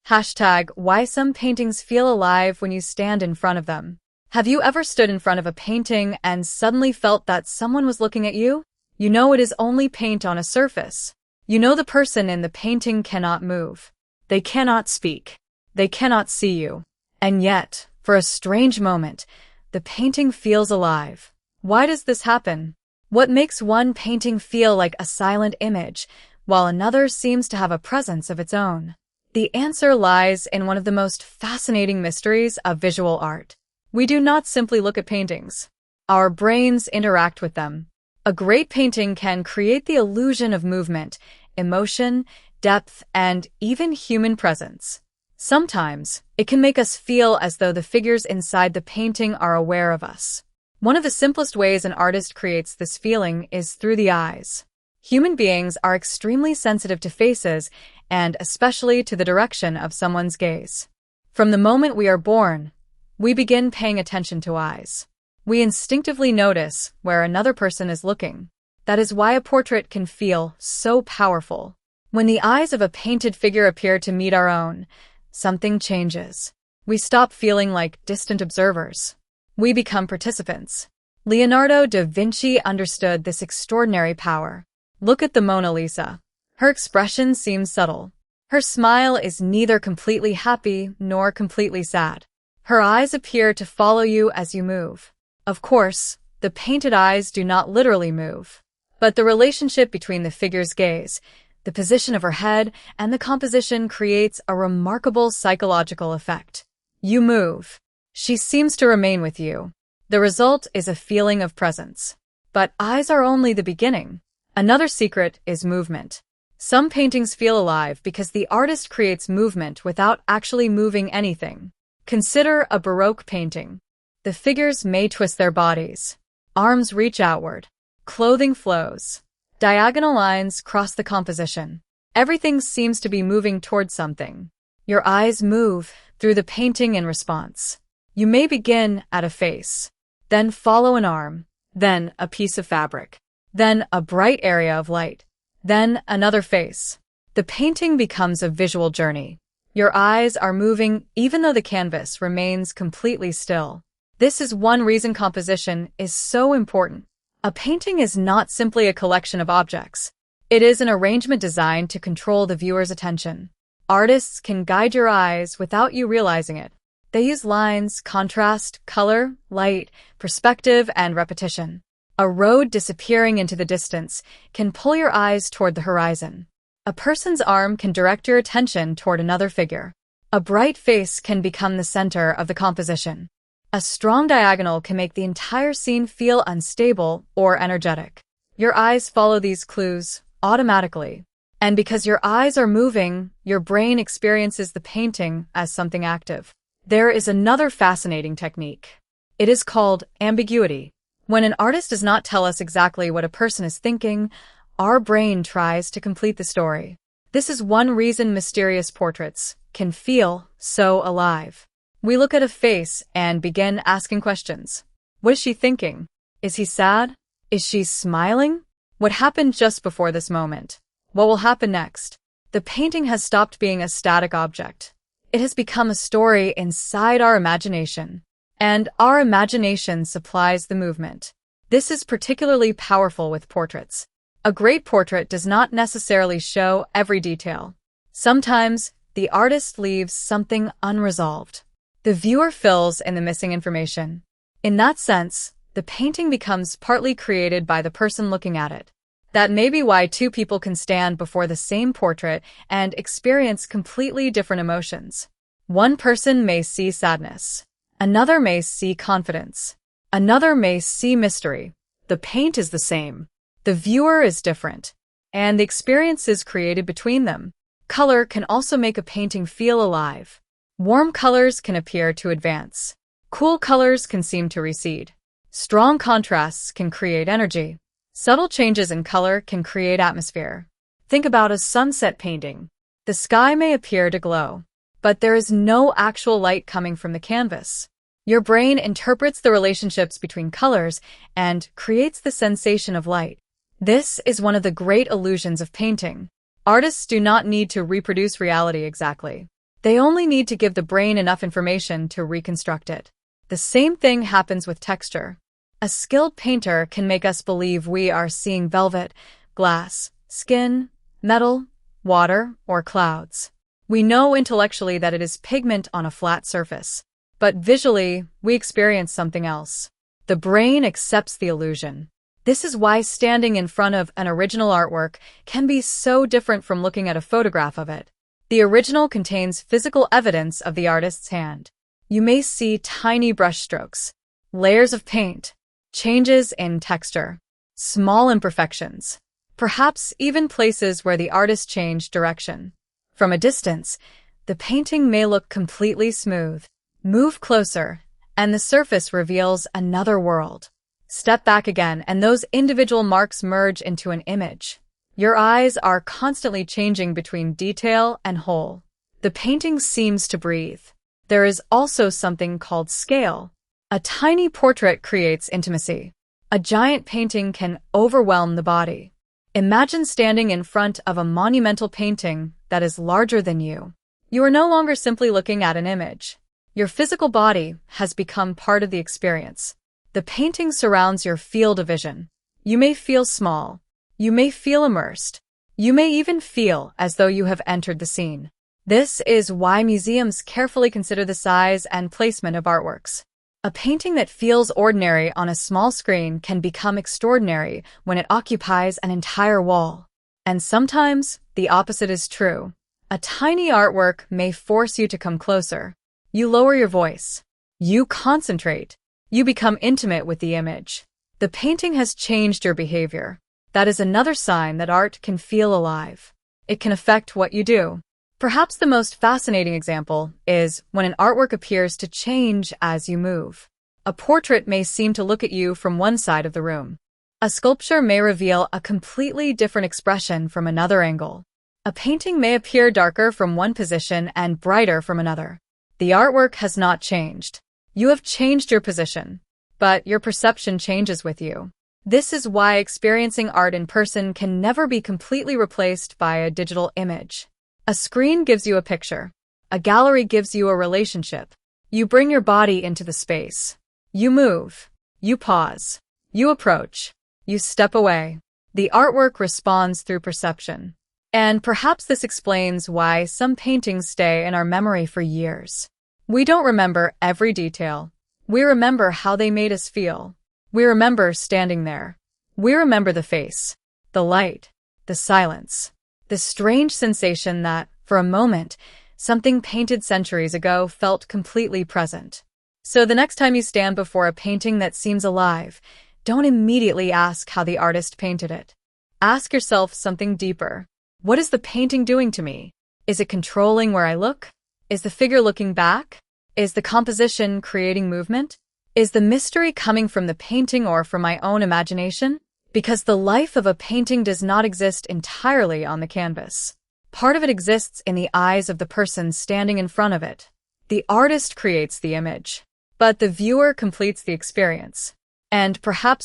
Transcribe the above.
Hashtag why some paintings feel alive when you stand in front of them. Have you ever stood in front of a painting and suddenly felt that someone was looking at you? You know it is only paint on a surface. You know the person in the painting cannot move. They cannot speak. They cannot see you. And yet, for a strange moment, the painting feels alive. Why does this happen? What makes one painting feel like a silent image, while another seems to have a presence of its own? The answer lies in one of the most fascinating mysteries of visual art. We do not simply look at paintings. Our brains interact with them. A great painting can create the illusion of movement, emotion, depth, and even human presence. Sometimes, it can make us feel as though the figures inside the painting are aware of us. One of the simplest ways an artist creates this feeling is through the eyes. Human beings are extremely sensitive to faces and especially to the direction of someone's gaze. From the moment we are born, we begin paying attention to eyes. We instinctively notice where another person is looking. That is why a portrait can feel so powerful. When the eyes of a painted figure appear to meet our own, something changes. We stop feeling like distant observers. We become participants. Leonardo da Vinci understood this extraordinary power. Look at the Mona Lisa. Her expression seems subtle. Her smile is neither completely happy nor completely sad. Her eyes appear to follow you as you move. Of course, the painted eyes do not literally move. But the relationship between the figure's gaze, the position of her head, and the composition creates a remarkable psychological effect. You move. She seems to remain with you. The result is a feeling of presence. But eyes are only the beginning. Another secret is movement. Some paintings feel alive because the artist creates movement without actually moving anything. Consider a Baroque painting. The figures may twist their bodies. Arms reach outward. Clothing flows. Diagonal lines cross the composition. Everything seems to be moving towards something. Your eyes move through the painting in response. You may begin at a face, then follow an arm, then a piece of fabric, then a bright area of light, then another face. The painting becomes a visual journey. Your eyes are moving even though the canvas remains completely still. This is one reason composition is so important. A painting is not simply a collection of objects. It is an arrangement designed to control the viewer's attention. Artists can guide your eyes without you realizing it. They use lines, contrast, color, light, perspective, and repetition. A road disappearing into the distance can pull your eyes toward the horizon. A person's arm can direct your attention toward another figure. A bright face can become the center of the composition. A strong diagonal can make the entire scene feel unstable or energetic. Your eyes follow these clues automatically. And because your eyes are moving, your brain experiences the painting as something active. There is another fascinating technique. It is called ambiguity. When an artist does not tell us exactly what a person is thinking, our brain tries to complete the story. This is one reason mysterious portraits can feel so alive. We look at a face and begin asking questions. What is she thinking? Is he sad? Is she smiling? What happened just before this moment? What will happen next? The painting has stopped being a static object. It has become a story inside our imagination. And our imagination supplies the movement. This is particularly powerful with portraits. A great portrait does not necessarily show every detail. Sometimes, the artist leaves something unresolved. The viewer fills in the missing information. In that sense, the painting becomes partly created by the person looking at it. That may be why two people can stand before the same portrait and experience completely different emotions. One person may see sadness. Another may see confidence. Another may see mystery. The paint is the same. The viewer is different. And the experience is created between them. Color can also make a painting feel alive. Warm colors can appear to advance. Cool colors can seem to recede. Strong contrasts can create energy. Subtle changes in color can create atmosphere. Think about a sunset painting. The sky may appear to glow, but there is no actual light coming from the canvas. Your brain interprets the relationships between colors and creates the sensation of light. This is one of the great illusions of painting. Artists do not need to reproduce reality exactly. They only need to give the brain enough information to reconstruct it. The same thing happens with texture. A skilled painter can make us believe we are seeing velvet, glass, skin, metal, water, or clouds. We know intellectually that it is pigment on a flat surface, but visually, we experience something else. The brain accepts the illusion. This is why standing in front of an original artwork can be so different from looking at a photograph of it. The original contains physical evidence of the artist's hand. You may see tiny brushstrokes, layers of paint, changes in texture, small imperfections, perhaps even places where the artist changed direction. From a distance, the painting may look completely smooth. Move closer, and the surface reveals another world. Step back again, and those individual marks merge into an image. Your eyes are constantly changing between detail and whole. The painting seems to breathe. There is also something called scale. A tiny portrait creates intimacy. A giant painting can overwhelm the body. Imagine standing in front of a monumental painting that is larger than you. You are no longer simply looking at an image. Your physical body has become part of the experience. The painting surrounds your field of vision. You may feel small. You may feel immersed. You may even feel as though you have entered the scene. This is why museums carefully consider the size and placement of artworks. A painting that feels ordinary on a small screen can become extraordinary when it occupies an entire wall. And sometimes, the opposite is true. A tiny artwork may force you to come closer. You lower your voice. You concentrate. You become intimate with the image. The painting has changed your behavior. That is another sign that art can feel alive. It can affect what you do. Perhaps the most fascinating example is when an artwork appears to change as you move. A portrait may seem to look at you from one side of the room. A sculpture may reveal a completely different expression from another angle. A painting may appear darker from one position and brighter from another. The artwork has not changed. You have changed your position, but your perception changes with you. This is why experiencing art in person can never be completely replaced by a digital image. A screen gives you a picture. A gallery gives you a relationship. You bring your body into the space. You move. You pause. You approach. You step away. The artwork responds through perception. And perhaps this explains why some paintings stay in our memory for years. We don't remember every detail. We remember how they made us feel. We remember standing there. We remember the face, the light, the silence. The strange sensation that, for a moment, something painted centuries ago felt completely present. So the next time you stand before a painting that seems alive, don't immediately ask how the artist painted it. Ask yourself something deeper. What is the painting doing to me? Is it controlling where I look? Is the figure looking back? Is the composition creating movement? Is the mystery coming from the painting or from my own imagination? Because the life of a painting does not exist entirely on the canvas. Part of it exists in the eyes of the person standing in front of it. The artist creates the image, but the viewer completes the experience. And perhaps